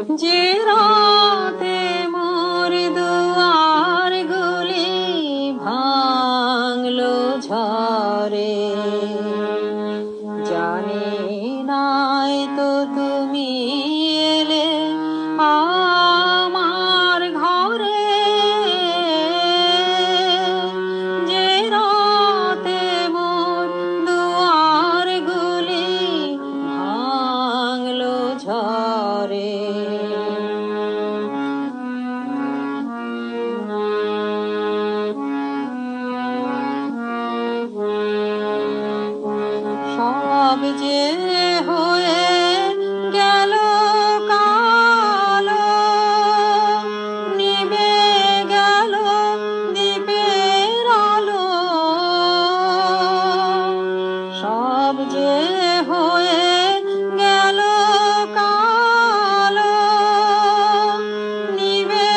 যে রাতে মোর দুয়ার গুলি ভাঙলো ঝড়ে, জানি নাই তো তুমি এলে আমার ঘরে। যে রাতে মোর দুয়ার গুলি ভাঙলো ঝড়ে, সব যে হয়ে গেল কালো, নিভে গেল দ্বীপের আলো। সব যে হয়ে গেল কালো, নিভে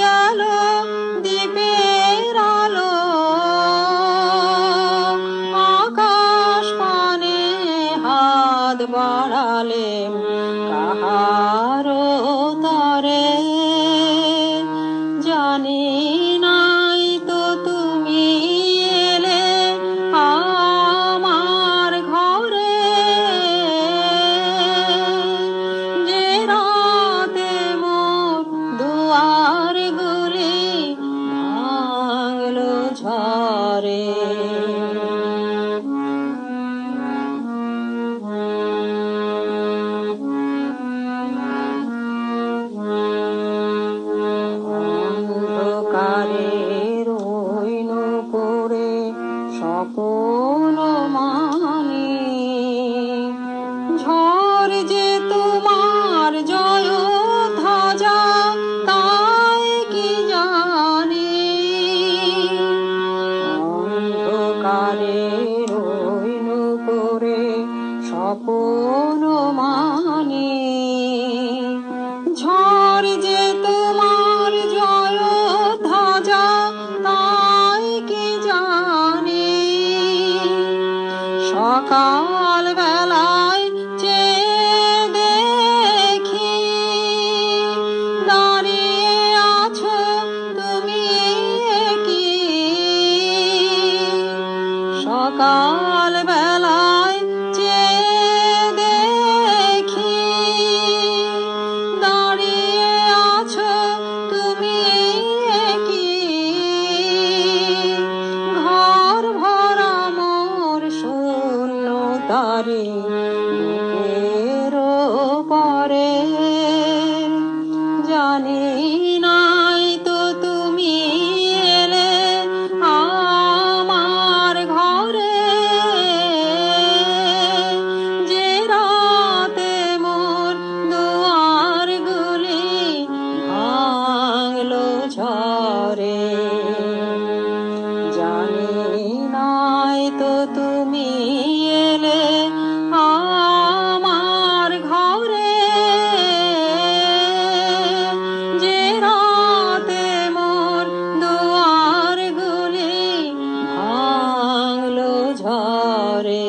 গেল দ্বীপের আলো। আকাশ পানে হাত বাড়ালে কাহারো তরে, জানি নাই তো তুমি এলে আমার ঘরে। যে রাতে মোর দুয়ার গুলি ভাঙলো ঝড়ে, অন্ধকারের ওই নূপুরে স্বপন মানে, ঝড় যে তোমার জয় ধ্বজা তাই কি জানি। অন্ধকারের ওই নূপুরে স্বপন মানে, ঝড় যে তোমার জয় ধ্বজা তাই কি জানি। সকাল বেলায় চেয়ে দেখি দাঁড়িয়ে আছো তুমি কি। সকাল বেলায় চেয়ে দেখি দাঁড়িয়ে আছো তুমি কি। ঘর ভরা মোর শূন্য তারে বুকের পরে, জানি নাই তো তুমি এলে আমার ঘরে। যে রাতে মোর দুয়ার গুলি ভাঙলো ঝড়ে, জানি নাই তো তুমি এলে আমার ঘরে। যে রাতে মোর দুয়ার গুলি ভাঙলো ঝড়ে।